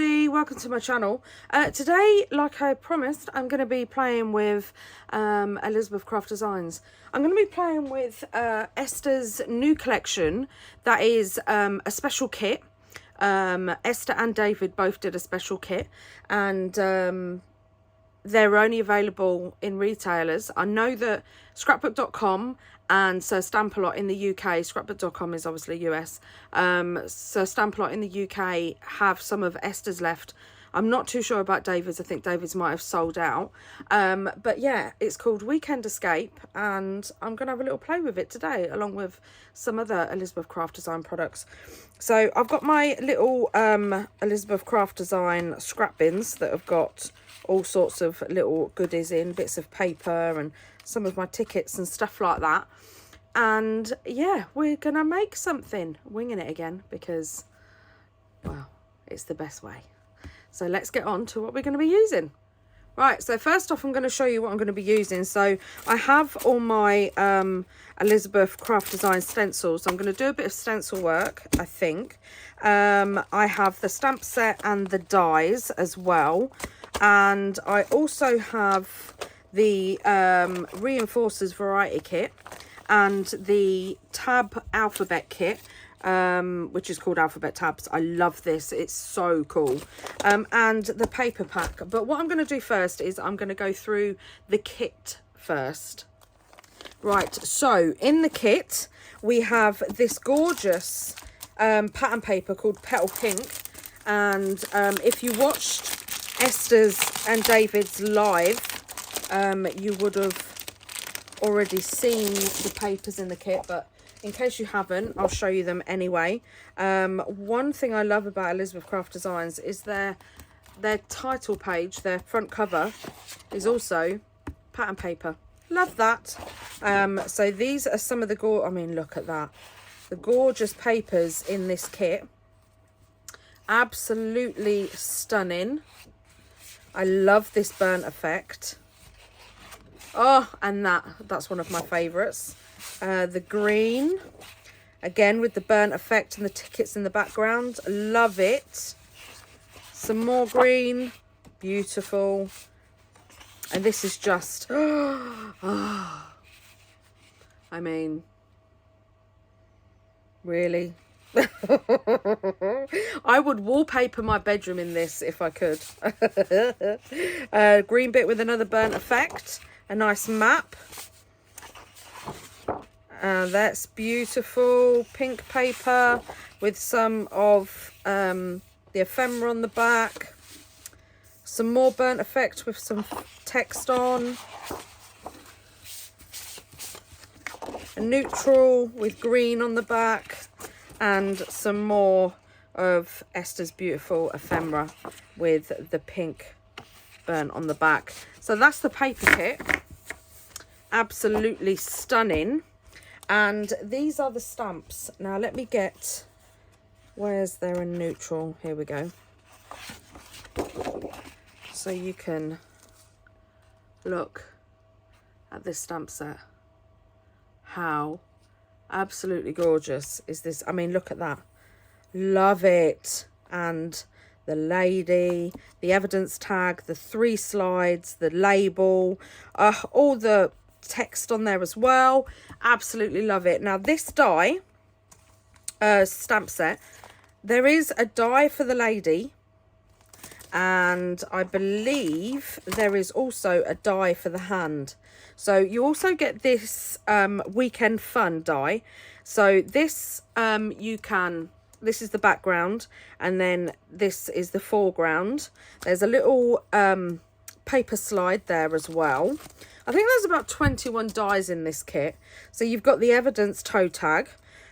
everybody, welcome to my channel. Today, like I promised, I'm going to be playing with Elizabeth Craft Designs. I'm going to be playing with Esther's new collection that is a special kit. Esther and David both did a special kit, and they're only available in retailers. I know that scrapbook.com and Sir Stamp-A-Lot in the UK, scrapbook.com is obviously US, Sir Stamp-A-Lot in the UK have some of Esther's left. I'm not too sure about David's. I think David's might have sold out. But yeah, it's called Weekend Escape, and I'm going to have a little play with it today, along with some other Elizabeth Craft Design products. So I've got my little Elizabeth Craft Design scrap bins that have got all sorts of little goodies in, bits of paper and some of my tickets and stuff like that. And yeah, we're going to make something, winging it again, because, well, it's the best way. So let's get on to what we're going to be using. Right, so first off, I'm going to show you what I'm going to be using. So I have all my Elizabeth Craft Design stencils. I'm going to do a bit of stencil work, I think. I have the stamp set and the dies as well. And I also have the Reinforcers Variety Kit and the Tab Alphabet Kit, which is called Alphabet Tabs. I love this, it's so cool. And the paper pack. But what I'm going to do first is I'm going to go through the kit first. Right, so in the kit we have this gorgeous pattern paper called Petal Pink. And if you watched Esther's and David's live, you would have already seen the papers in the kit, but in case you haven't, I'll show you them anyway. One thing I love about Elizabeth Craft Designs is their title page, their front cover, is also pattern paper. Love that. So these are some of the look at that. The gorgeous papers in this kit. Absolutely stunning. I love this burnt effect. Oh, and that's one of my favourites. The green, again with the burnt effect and the tickets in the background. Love it. Some more green, beautiful. And this is just, I mean, really? I would wallpaper my bedroom in this if I could. Green bit with another burnt effect. A nice map. That's beautiful. Pink paper with some of the ephemera on the back. Some more burnt effect with some text on. A neutral with green on the back. And some more of Esther's beautiful ephemera with the pink burnt on the back. So that's the paper kit. Absolutely stunning. And these are the stamps. Now let me get, where's there a neutral? Here we go. So you can look at this stamp set. How absolutely gorgeous is this? I mean, look at that. Love it. And the lady, the evidence tag, the 3 slides, the label, all the text on there as well. Absolutely love it. Now this die stamp set, there is a die for the lady, and I believe there is also a die for the hand. So you also get this weekend fun die. So this this is the background, and then this is the foreground. There's a little paper slide there as well. I think there's about 21 dies in this kit. So you've got the evidence toe tag,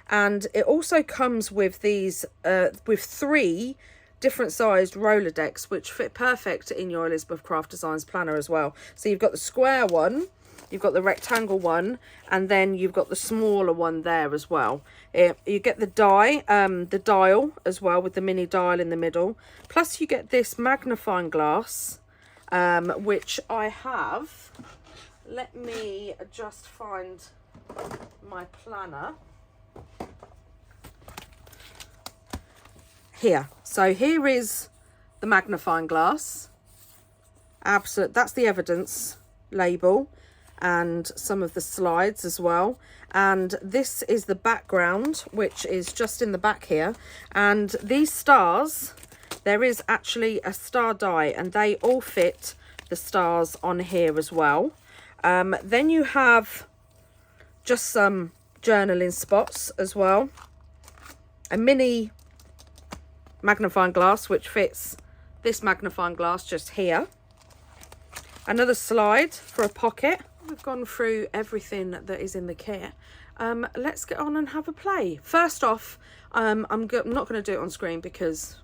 and it also comes with these with 3 different sized roller decks, which fit perfect in your Elizabeth Craft Designs planner as well. So you've got the square one, you've got the rectangle one, and then you've got the smaller one there as well. You get the the dial as well, with the mini dial in the middle. Plus you get this magnifying glass, which I have. Let me just find my planner. Here. So here is the magnifying glass. Absolute, that's the evidence label and some of the slides as well. And this is the background, which is just in the back here. And these stars, there is actually a star die, and they all fit the stars on here as well. Then you have just some journaling spots as well. A mini magnifying glass, which fits this magnifying glass just here. Another slide for a pocket. We've gone through everything that is in the kit. Let's get on and have a play. First off, I'm not going to do it on screen because,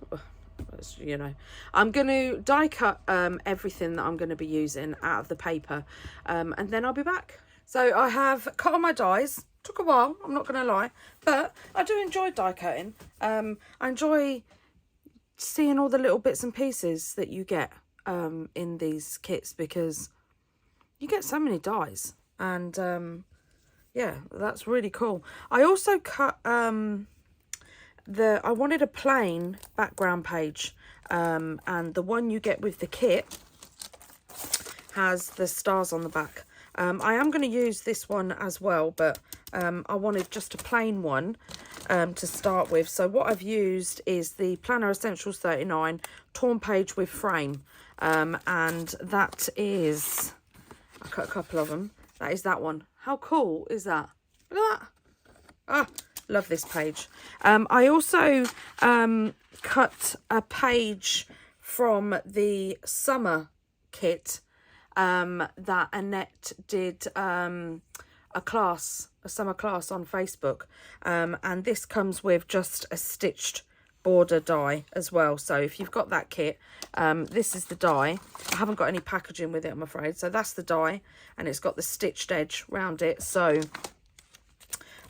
you know, I'm going to die cut everything that I'm going to be using out of the paper, and then I'll be back. So I have cut on my dies. Took a while, I'm not going to lie, but I do enjoy die cutting. I enjoy seeing all the little bits and pieces that you get in these kits, because you get so many dies, and yeah, that's really cool. I also cut I wanted a plain background page, and the one you get with the kit has the stars on the back. I am going to use this one as well, but I wanted just a plain one to start with. So what I've used is the Planner Essentials 39 torn page with frame, and that is, I cut a couple of them. That is that one. How cool is that? Look at that. Ah, love this page. I also cut a page from the summer kit that Annette did a summer class on Facebook, and this comes with just a stitched border die as well. So if you've got that kit, this is the die. I haven't got any packaging with it, I'm afraid. So that's the die, and it's got the stitched edge round it. So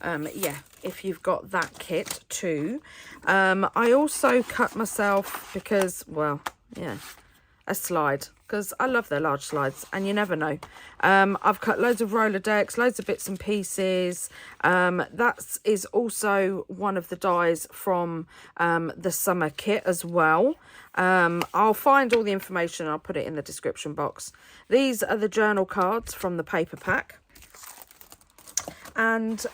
yeah, if you've got that kit too. I also cut myself, because, well, yeah, a slide, because I love their large slides, and you never know. I've cut loads of roller decks, loads of bits and pieces. That is also one of the dies from the summer kit as well. I'll find all the information, I'll put it in the description box. These are the journal cards from the paper pack. And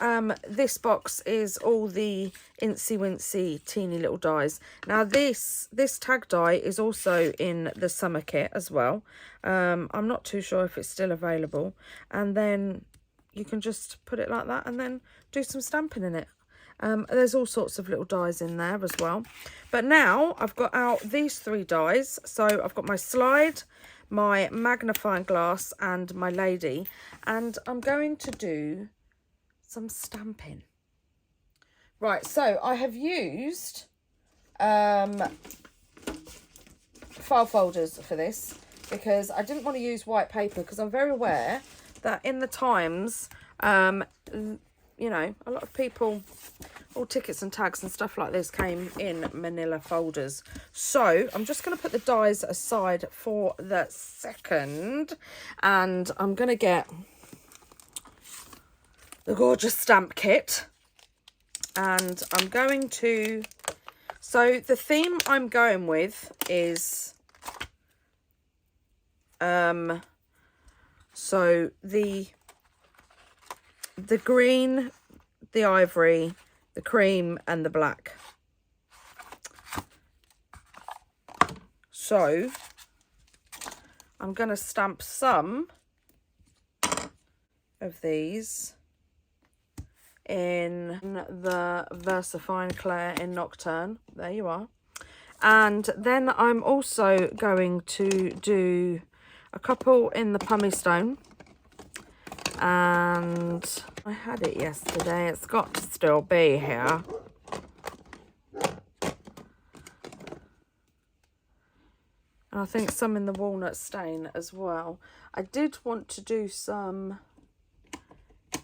this box is all the incy wincy teeny little dies. Now this tag die is also in the summer kit as well. I'm not too sure if it's still available. And then you can just put it like that and then do some stamping in it. There's all sorts of little dies in there as well. But now I've got out these 3 dies. So I've got my slide, my magnifying glass, and my lady. And I'm going to do some stamping. Right, so I have used file folders for this, because I didn't want to use white paper, because I'm very aware that in the times, you know, a lot of people, all tickets and tags and stuff like this came in manila folders. So I'm just going to put the dies aside for the second, and I'm going to get the gorgeous stamp kit, and I'm going to, so the theme I'm going with is so the green, the ivory, the cream, and the black. So I'm going to stamp some of these in the VersaFine Claire in Nocturne. There you are. And then I'm also going to do a couple in the Pumice Stone. And I had it yesterday. It's got to still be here. And I think some in the Walnut Stain as well. I did want to do some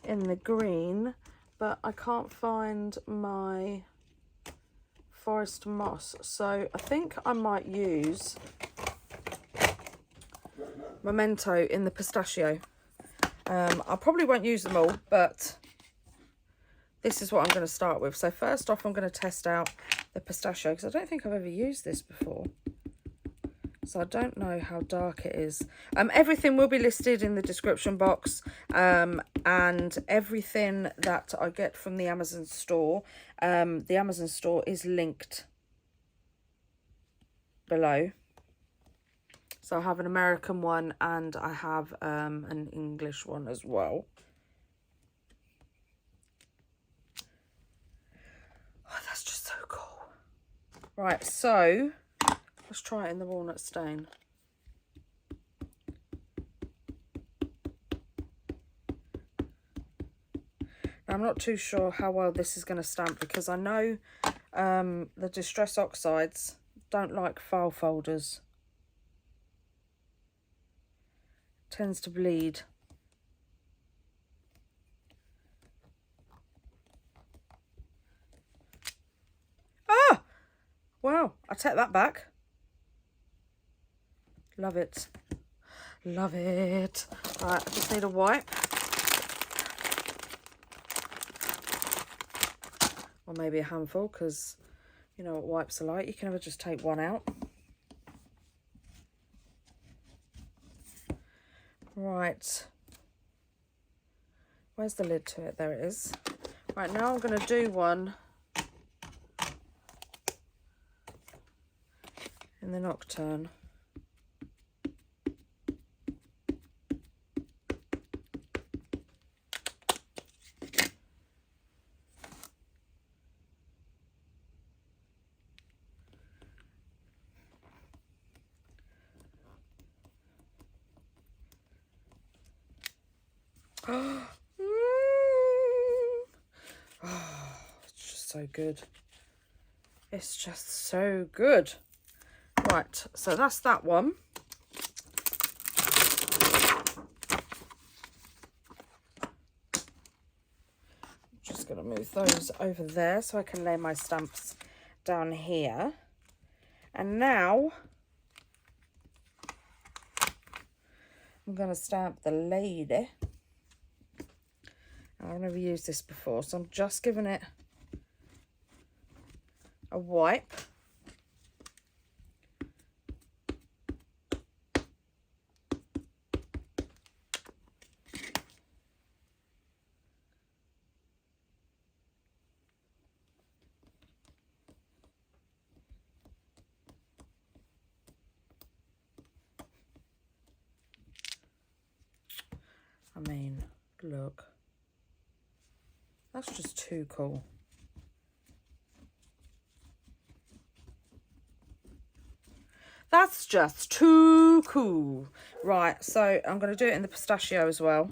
in the green, but I can't find my Forest Moss, so I think I might use Memento in the Pistachio. I probably won't use them all, but this is what I'm going to start with. So first off, I'm going to test out the Pistachio, because I don't think I've ever used this before. So I don't know how dark it is. Everything will be listed in the description box, and everything that I get from the Amazon store. The Amazon store is linked below. So I have an American one and I have an English one as well. Oh, that's just so cool. Right, so let's try it in the walnut stain. Now, I'm not too sure how well this is going to stamp because I know the Distress Oxides don't like file folders. Tends to bleed. Ah! Wow, I take that back. Love it. Love it. Right, I just need a wipe. Or maybe a handful, because you know what wipes are like. You can never just take one out. Right. Where's the lid to it? There it is. Right, now I'm going to do one in the Nocturne. Oh, it's just so good. It's just so good. Right, so that's that one. Just going to move those over there so I can lay my stamps down here. And now I'm going to stamp the lady. I've never used this before, so I'm just giving it a wipe. I mean, look. That's just too cool. That's just too cool. Right, so I'm going to do it in the pistachio as well.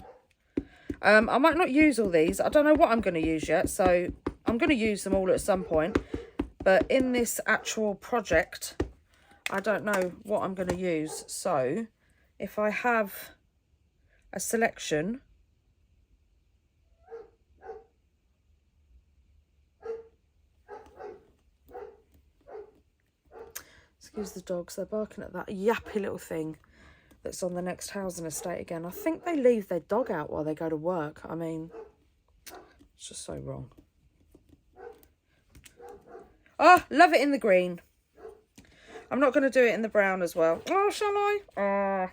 I might not use all these. I don't know what I'm going to use yet, so I'm going to use them all at some point. But in this actual project, I don't know what I'm going to use. So if I have a selection, excuse the dogs, they're barking at that yappy little thing that's on the next housing estate again. I think they leave their dog out while they go to work. I mean, it's just so wrong. Oh, love it in the green. I'm not going to do it in the brown as well. Oh, shall I? Oh,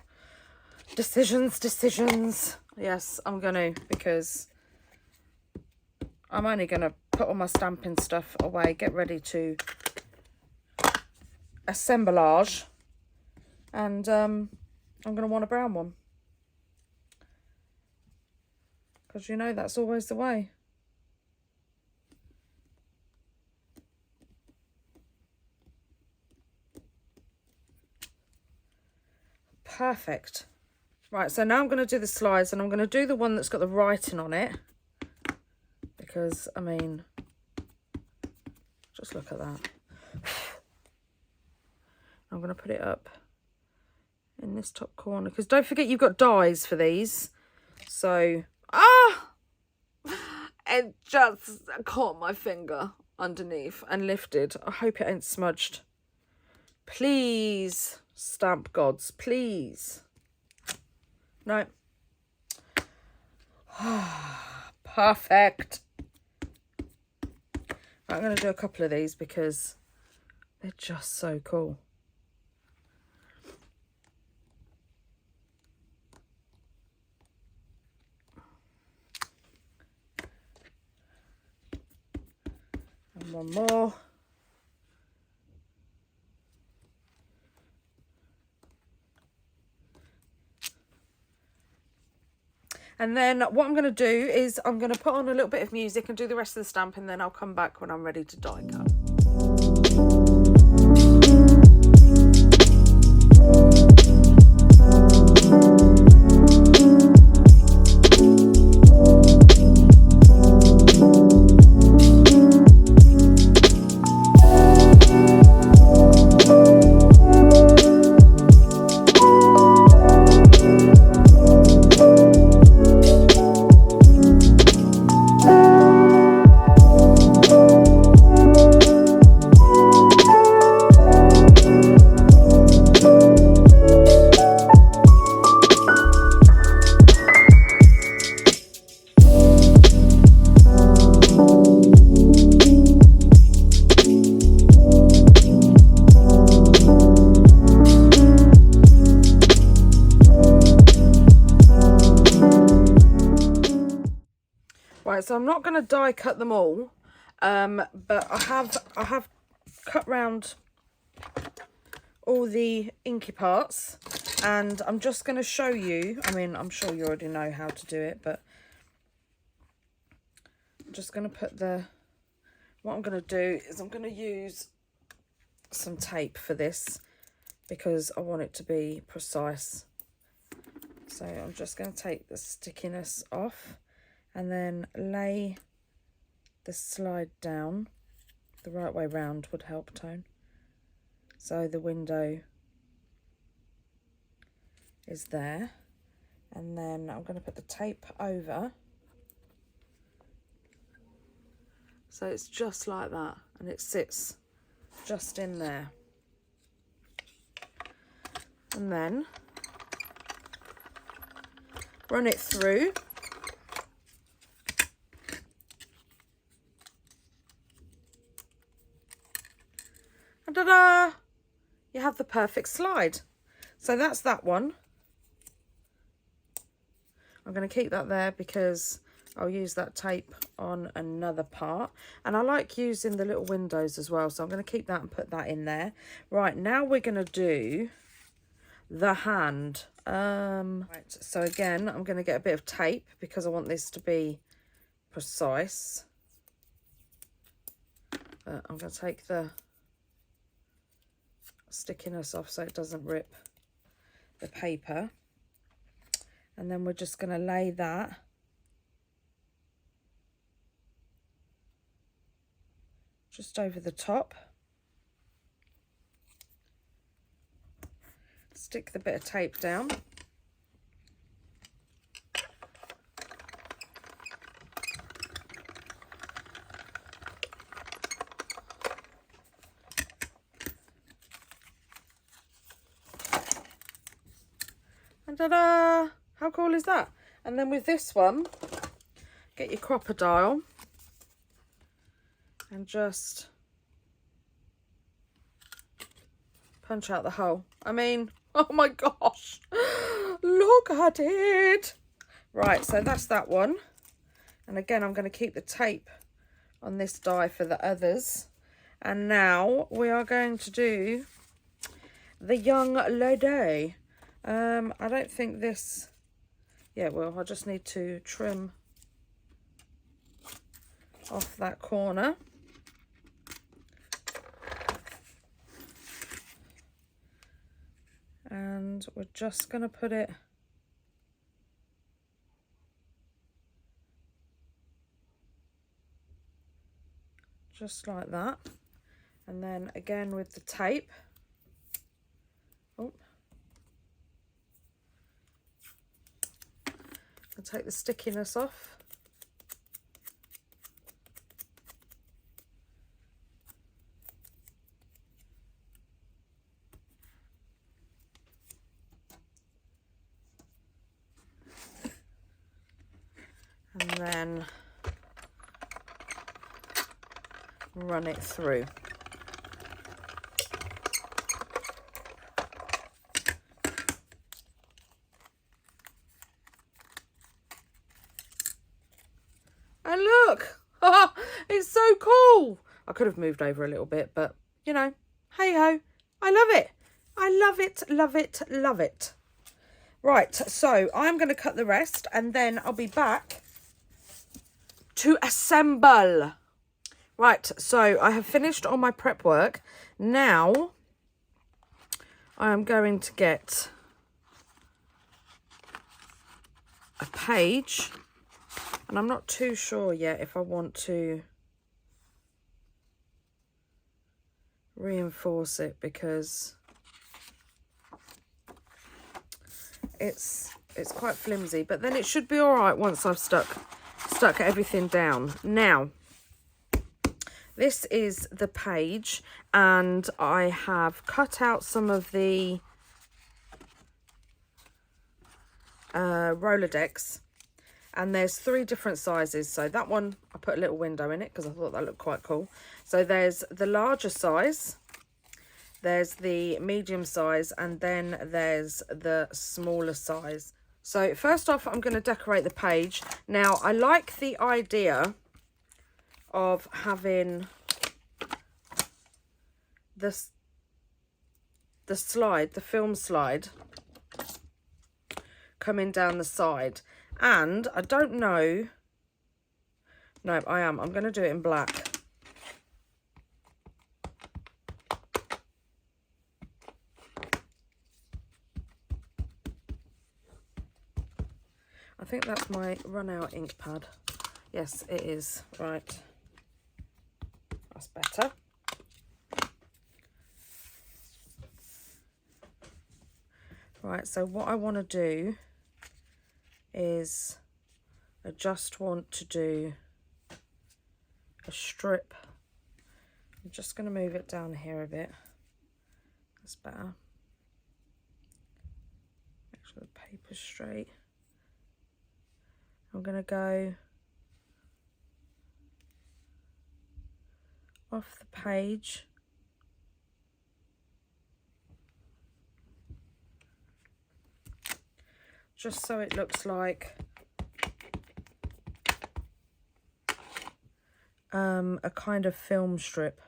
decisions. Yes, I'm going to, because I'm only going to put all my stamping stuff away, get ready to assemblage, and I'm going to want a brown one, because you know that's always the way. Perfect. Right, so now I'm going to do the slides, and I'm going to do the one that's got the writing on it, because I mean, just look at that. I'm going to put it up in this top corner, because don't forget you've got dies for these. So, it just caught my finger underneath and lifted. I hope it ain't smudged. Please, stamp gods, please. No. Perfect. Right, I'm going to do a couple of these because they're just so cool. One more. And then what I'm going to do is I'm going to put on a little bit of music and do the rest of the stamp, and then I'll come back when I'm ready to die cut. Right, so I'm not going to die cut them all, but I have cut round all the inky parts, and I'm just going to show you. I mean, I'm sure you already know how to do it, but I'm just going to put what I'm going to do is I'm going to use some tape for this because I want it to be precise. So I'm just going to take the stickiness off and then lay the slide down. The right way round would help, Tone. So the window is there, and then I'm going to put the tape over, so it's just like that, and it sits just in there. And then run it through. And ta-da! You have the perfect slide. So that's that one. I'm going to keep that there because I'll use that tape on another part. And I like using the little windows as well, so I'm going to keep that and put that in there. Right, now we're going to do the hand. Right, so again, I'm going to get a bit of tape because I want this to be precise. I'm going to take the stickiness off so it doesn't rip the paper, and then we're just going to lay that just over the top, stick the bit of tape down, and ta-da! How cool is that? And then with this one, get your crocodile and just punch out the hole. I mean, oh my gosh, look at it. Right, so that's that one. And again, I'm going to keep the tape on this die for the others. And now we are going to do the young lady. I don't think this, yeah, well, I just need to trim off that corner. And we're just going to put it just like that. And then again with the tape. Oh. I'll take the stickiness off. And then run it through. And look, it's so cool. I could have moved over a little bit, but, you know, hey-ho. I love it. I love it, love it, love it. Right, so I'm going to cut the rest and then I'll be back to assemble. Right, so I have finished all my prep work. Now I am going to get a page, and I'm not too sure yet if I want to reinforce it because it's quite flimsy, but then it should be all right once I've stuck everything down. Now, this is the page, and I have cut out some of the Rolodex, and there's 3 different sizes. So that one, I put a little window in it because I thought that looked quite cool. So there's the larger size, there's the medium size, and then there's the smaller size. So first off, I'm going to decorate the page. Now, I like the idea of having the slide, the film slide, coming down the side. And I don't know. No, I'm going to do it in black. I think that's my run out ink pad. Yes, it is. Right. That's better. Right, so what I want to do is I just want to do a strip. I'm just going to move it down here a bit. That's better. Make sure the paper's straight. I'm going to go off the page. Just so it looks like a kind of film strip.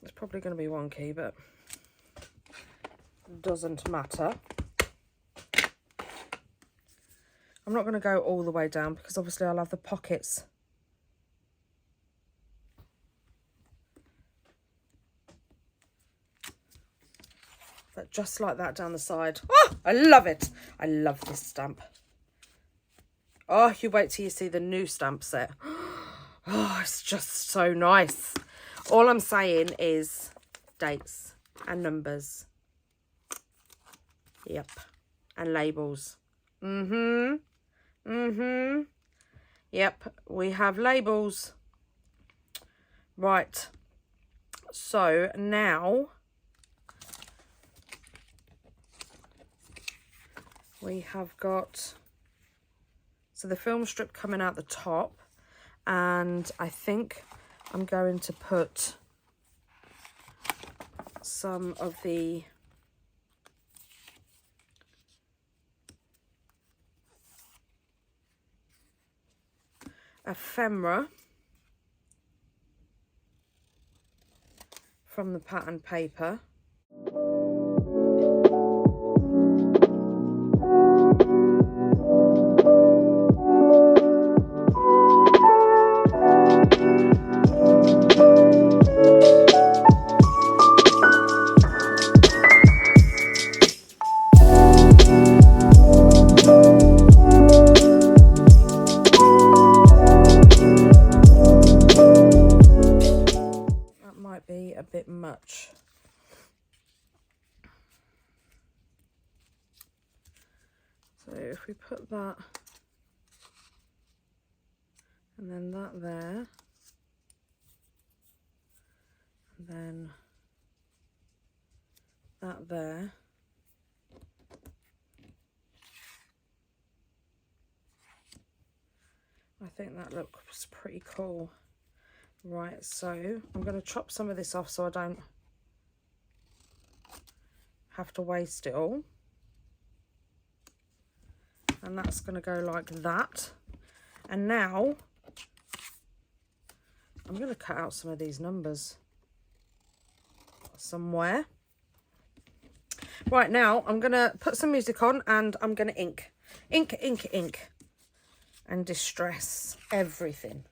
It's probably going to be wonky, but doesn't matter. I'm not going to go all the way down because obviously I'll have the pockets. But just like that down the side. Oh, I love it. I love this stamp. Oh, you wait till you see the new stamp set. Oh, it's just so nice. All I'm saying is dates and numbers. Yep. And labels. Yep, we have labels. Right. So now we have got, so the film strip coming out the top, and I think I'm going to put some of the ephemera from the pattern paper. Be a bit much. So if we put that and then that there, and then that there, I think that looks pretty cool. Right, so I'm going to chop some of this off so I don't have to waste it all. And that's going to go like that. And now I'm going to cut out some of these numbers somewhere. Right, now I'm going to put some music on and I'm going to ink, and distress everything.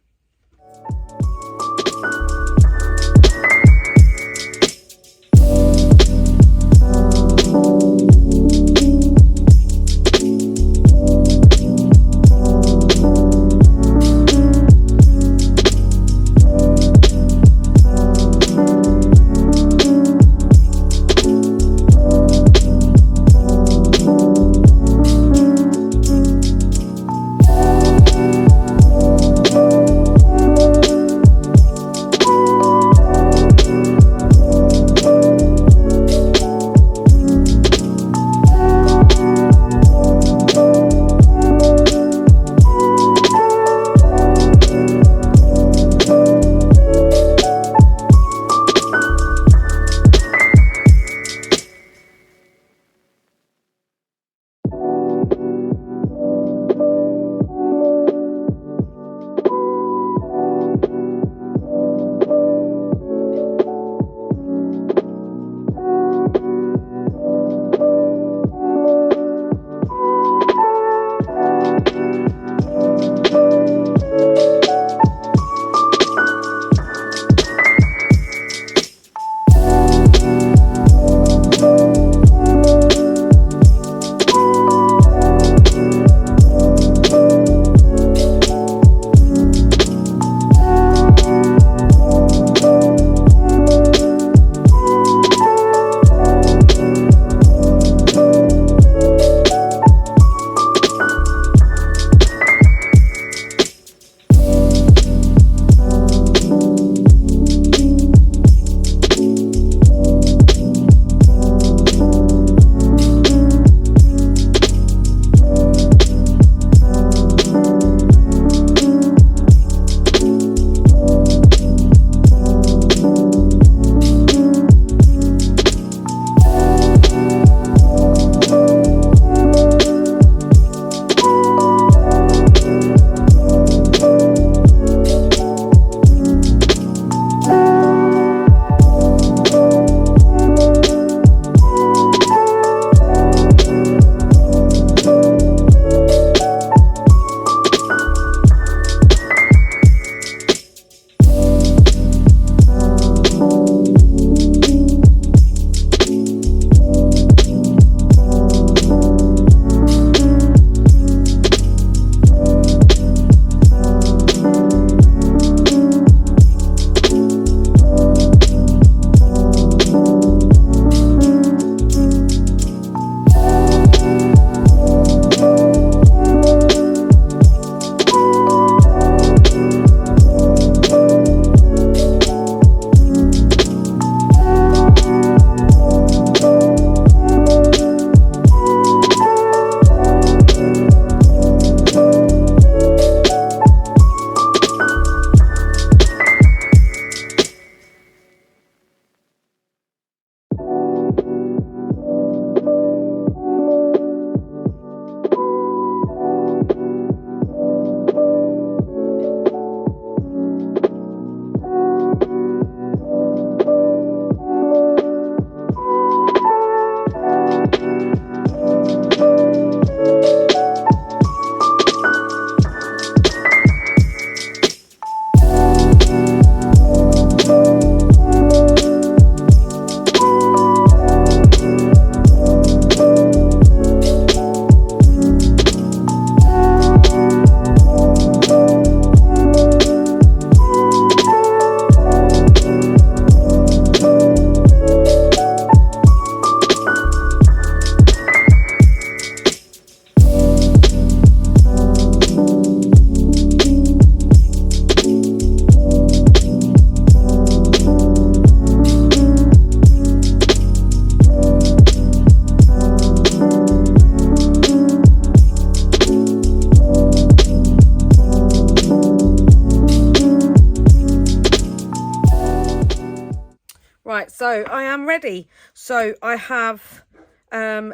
so I am ready. So I have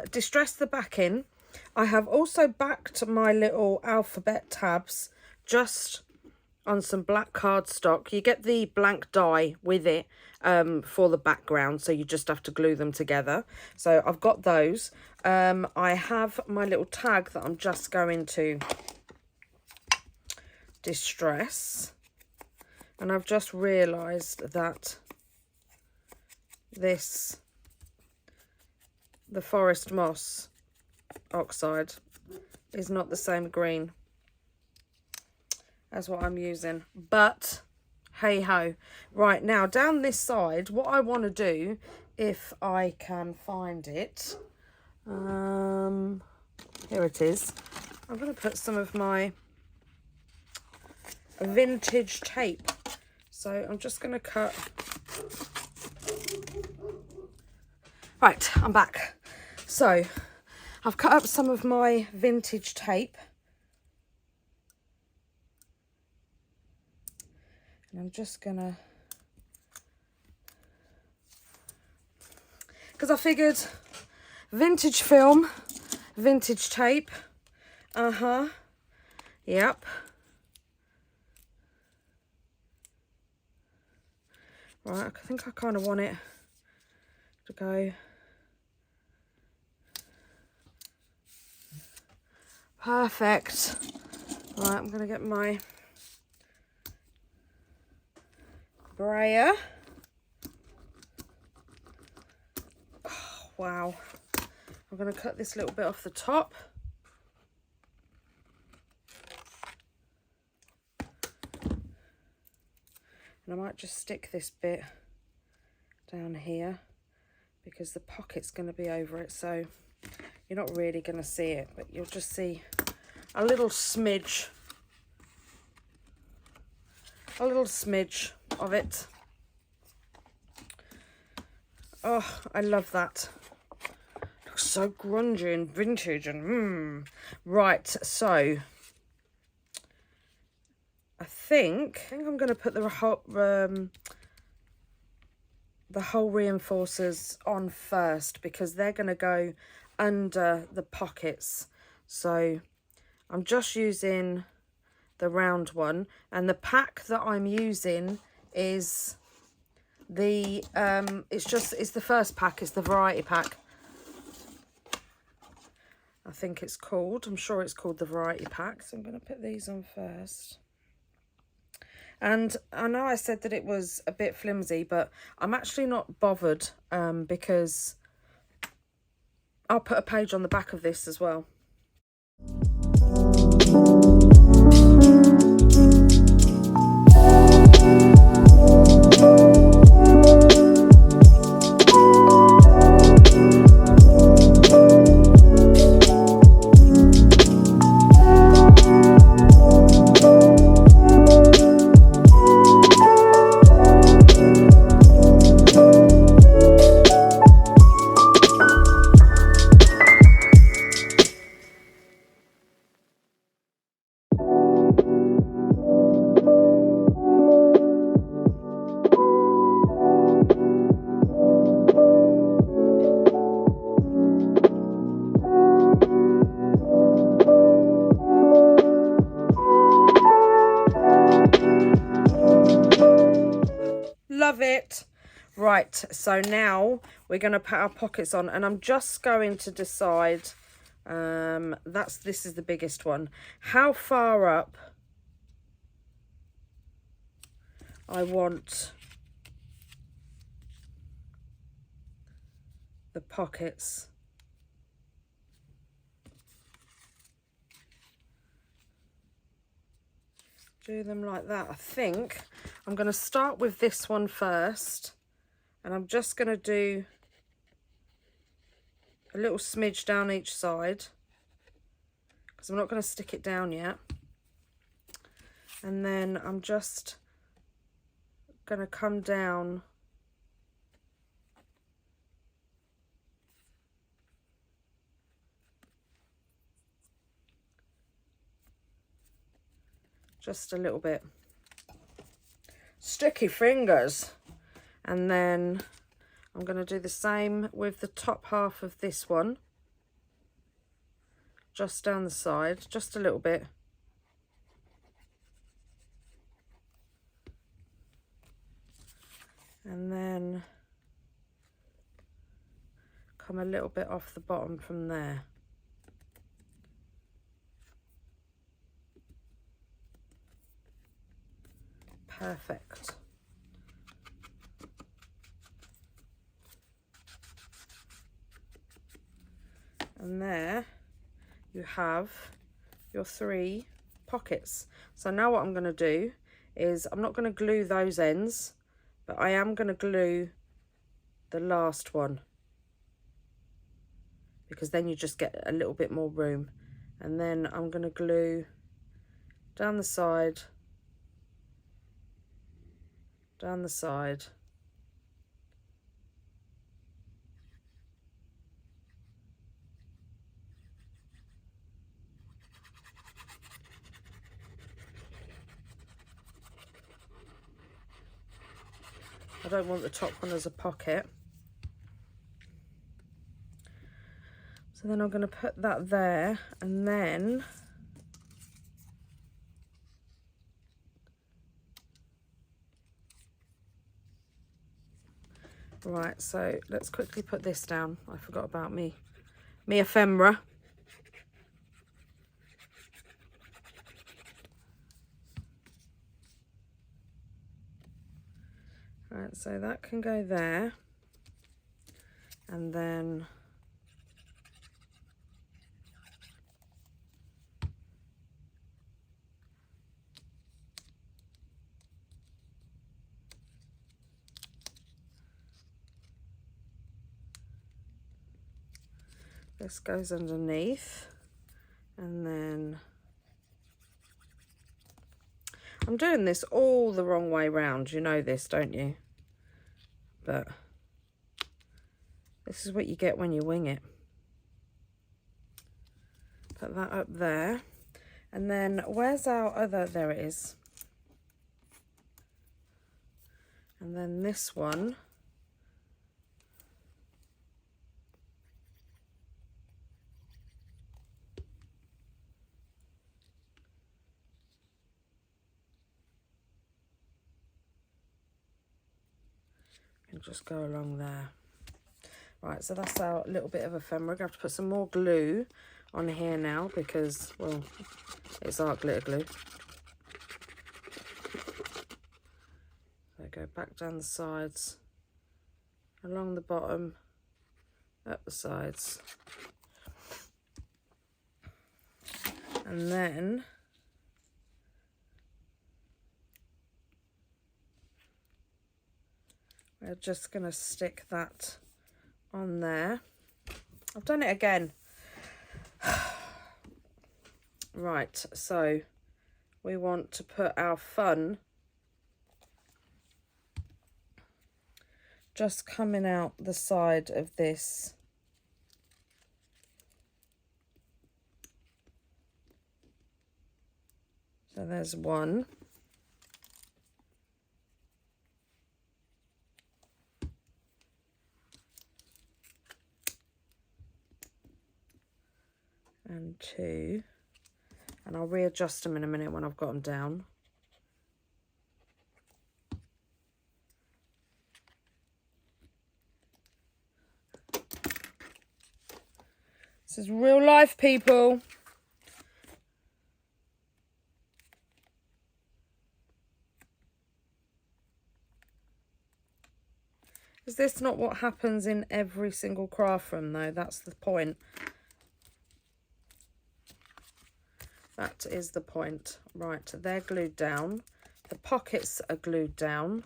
distressed the backing. I have also backed my little alphabet tabs just on some black cardstock. You get the blank die with it for the background, so you just have to glue them together. So I've got those. I have my little tag that I'm just going to distress, and I've just realised that the forest moss oxide is not the same green as what I'm using, but hey ho. Right, now down this side, what I want to do, if I can find it, here it is. I'm going to put some of my vintage tape. So I'm just going to cut. Right, I'm back. So I've cut up some of my vintage tape. And I'm just gonna, because I figured vintage film, vintage tape. Yep. Right, I think I kind of want it to go perfect. Right, I'm gonna get my brayer. Oh, wow. I'm going to cut this little bit off the top. And I might just stick this bit down here because the pocket's going to be over it, so you're not really going to see it, but you'll just see a little smidge of it. Oh, I love that. Looks so grungy and vintage and Right, so I think I'm going to put the whole reinforcers on first because they're going to go under the pockets. So I'm just using the round one, and the pack that I'm using is the it's the first pack. It's the variety pack, I think it's called. I'm sure it's called the variety pack. So I'm going to put these on first. And I know I said that it was a bit flimsy, but I'm actually not bothered because I'll put a page on the back of this as well. Love it. Right, so now we're going to put our pockets on, and I'm just going to decide, this is the biggest one, how far up I want the pockets. Do them like that. I think I'm going to start with this one first, and I'm just going to do a little smidge down each side because I'm not going to stick it down yet. And then I'm just going to come down just a little bit. Sticky fingers. And then I'm going to do the same with the top half of this one, just down the side, just a little bit. And then come a little bit off the bottom from there. Perfect. And there you have your 3 pockets. So now what I'm going to do is, I'm not going to glue those ends, but I am going to glue the last one, because then you just get a little bit more room. And then I'm going to glue down the side, down the side, I don't want the top one as a pocket. So then I'm going to put that there, and then right, so let's quickly put this down. I forgot about me ephemera. Right, so that can go there, and then this goes underneath, and then I'm doing this all the wrong way round, you know this, don't you? But this is what you get when you wing it. Put that up there, and then where's our other, there it is. And then this one, and just go along there. Right, so that's our little bit of ephemera. We're going to have to put some more glue on here now, because, well, it's art glitter glue. So go back down the sides, along the bottom, up the sides. And then we're just going to stick that on there. I've done it again. Right, so we want to put our fun just coming out the side of this. So there's one. And 2. And I'll readjust them in a minute when I've got them down. This is real life, people. Is this not what happens in every single craft room, though? That's the point. That is the point. Right, they're glued down. The pockets are glued down.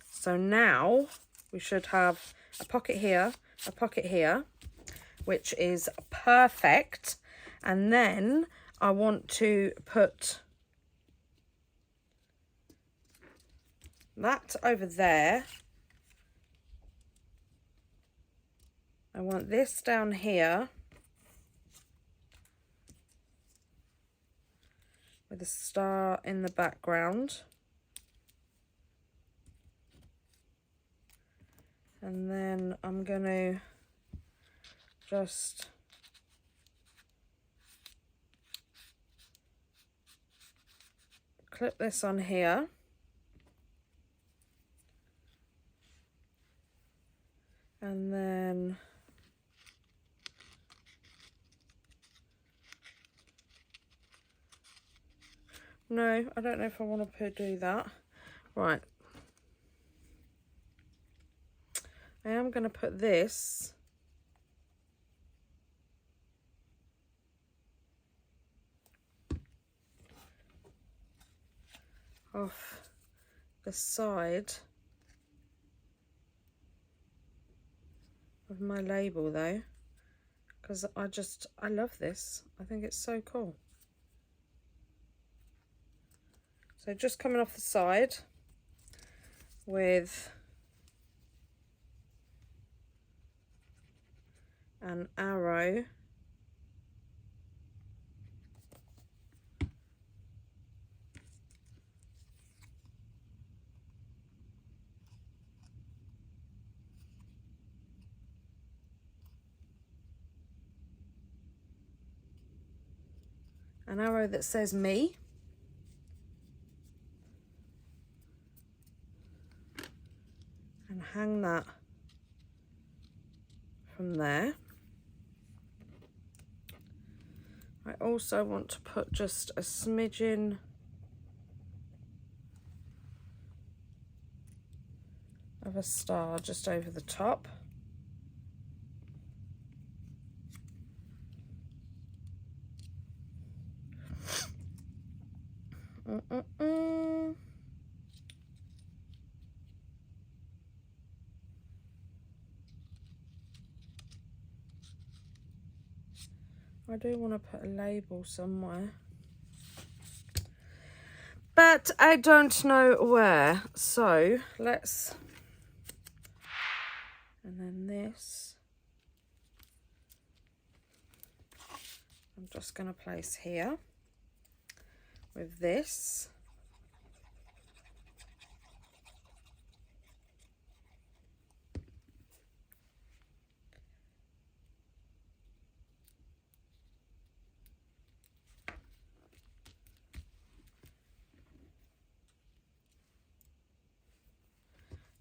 So now we should have a pocket here, which is perfect. And then I want to put that over there. I want this down here with a star in the background. And then I'm going to just clip this on here. And then no, I don't know if I want to do that. Right. I am going to put this off the side of my label though, because I love this. I think it's so cool. So just coming off the side with an arrow. An arrow that says me. And hang that from there. I also want to put just a smidgen of a star just over the top. I do want to put a label somewhere, but I don't know where. So let's, and then this, I'm just going to place here with this.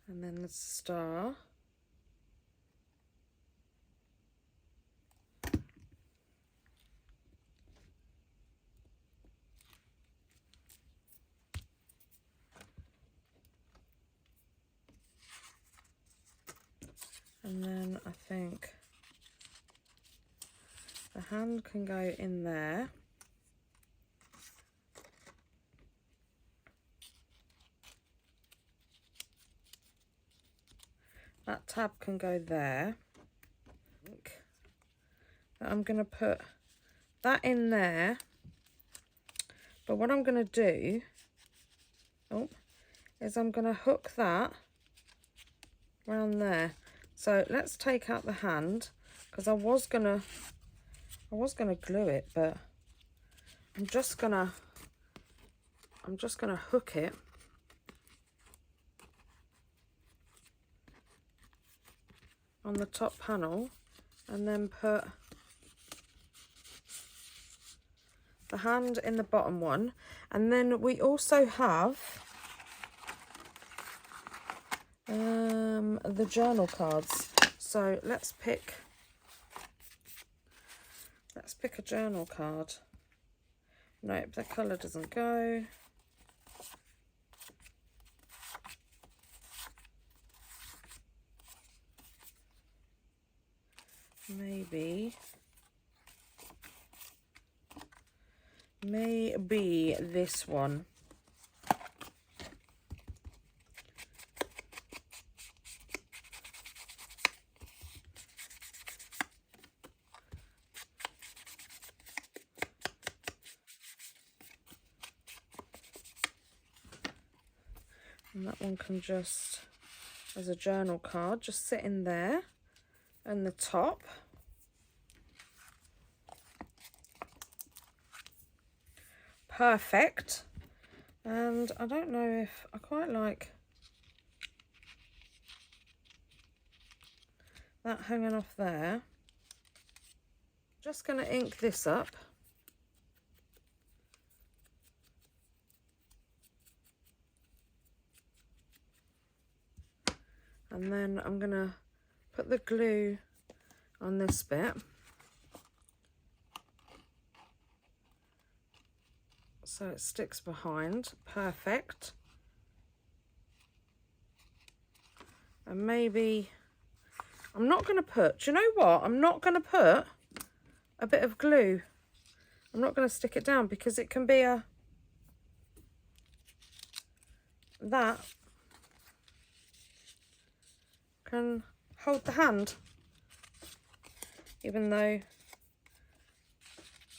And then the star. And then I think the hand can go in there. That tab can go there. I'm going to put that in there. But what I'm going to do is I'm going to hook that around there. So let's take out the hand, because I was gonna glue it, but I'm just gonna hook it on the top panel and then put the hand in the bottom one. And then we also have the journal cards. So let's pick a journal card. Nope, the colour doesn't go. Maybe this one. And that one can just, as a journal card, just sit in there and the top. Perfect. And I don't know if I quite like that hanging off there. Just going to ink this up. And then I'm going to put the glue on this bit. So it sticks behind. Perfect. And maybe, I'm not going to put, do you know what? I'm not going to put a bit of glue. I'm not going to stick it down because it can be that can hold the hand. Even though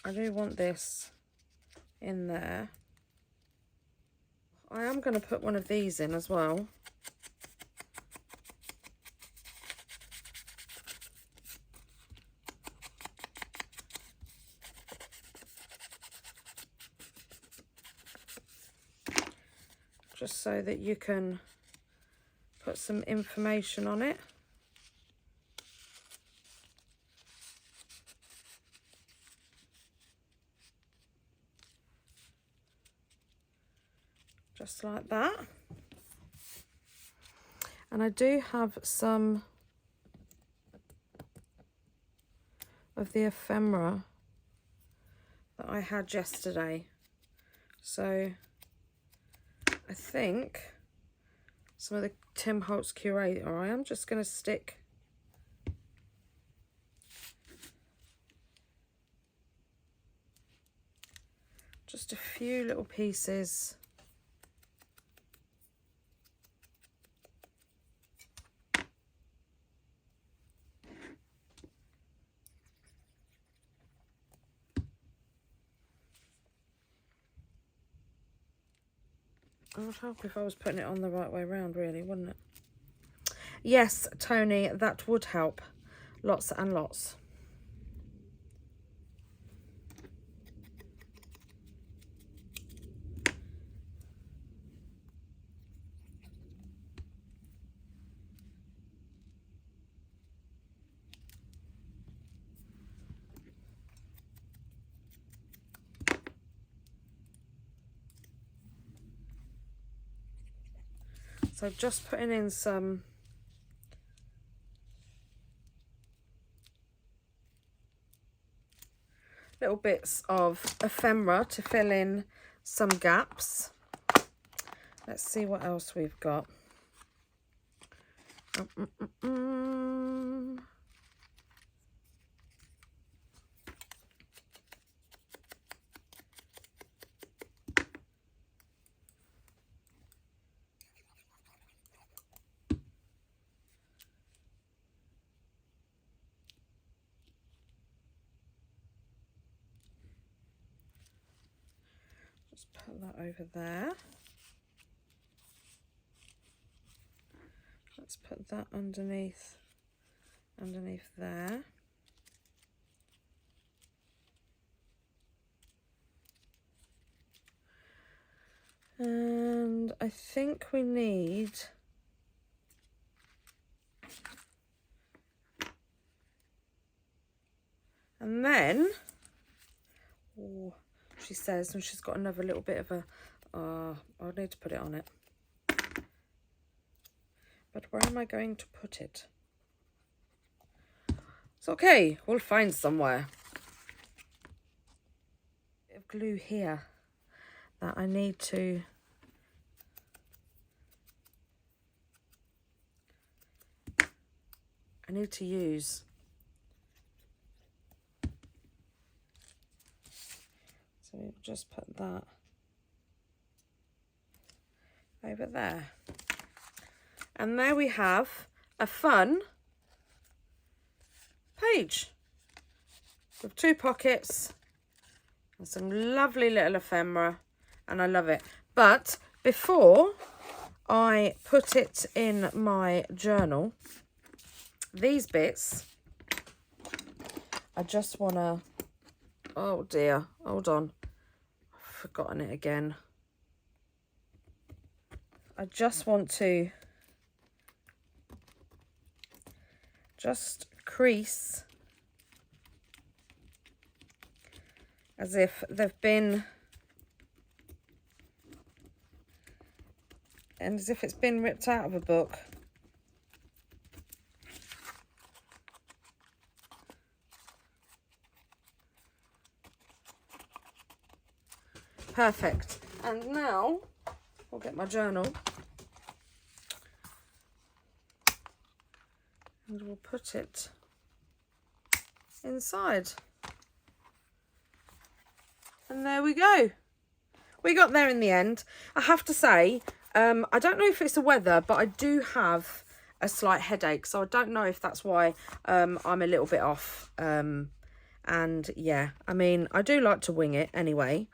I do want this in there. I am going to put one of these in as well. Just so that you can put some information on it. Just like that. And I do have some of the ephemera that I had yesterday. So I think some of the Timecodes Curator, I am just going to stick just a few little pieces . I would help if I was putting it on the right way around, really, wouldn't it? Yes, Toni, that would help. Lots and lots. So just putting in some little bits of ephemera to fill in some gaps. Let's see what else we've got. Just put that over there. Let's put that underneath there. And I think we need and then she says, and she's got another little bit of a I need to put it on it. But where am I going to put it? It's okay, we'll find somewhere. Bit of glue here that I need to use. So we'll just put that over there. And there we have a fun page with 2 pockets and some lovely little ephemera, and I love it. But before I put it in my journal, these bits, I just want to, oh dear, hold on, I've forgotten it again. I just want to just crease as if they've been, and as if it's been ripped out of a book. Perfect. And now I'll get my journal and we'll put it inside. And there we go. We got there in the end. I have to say, I don't know if it's the weather, but I do have a slight headache. So I don't know if that's why I'm a little bit off. And yeah, I mean, I do like to wing it anyway.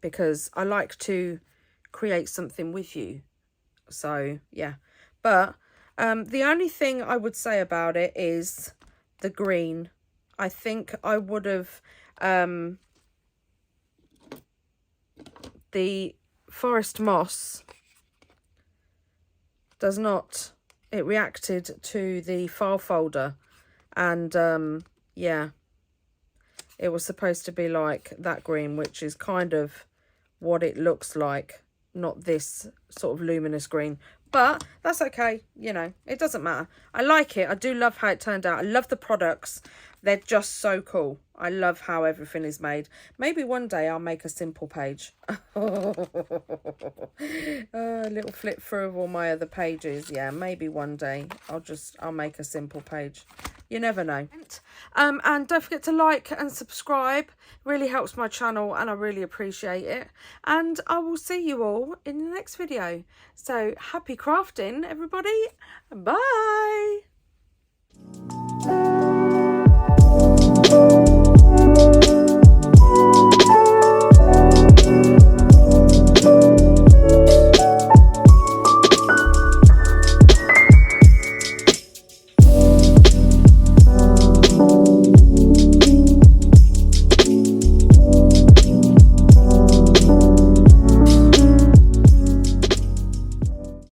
Because I like to create something with you. So yeah, but the only thing I would say about it is the green. I think I would have the forest moss does not, it reacted to the file folder, and yeah, it was supposed to be like that green, which is kind of what it looks like, not this sort of luminous green. But that's okay, you know, it doesn't matter. I like it. I do love how it turned out. I love the products. They're just so cool. I love how everything is made. Maybe one day I'll make a simple page. A little flip through of all my other pages. Yeah, maybe one day I'll make a simple page. You never know. And don't forget to like and subscribe. It really helps my channel and I really appreciate it. And I will see you all in the next video. So happy crafting, everybody. Bye.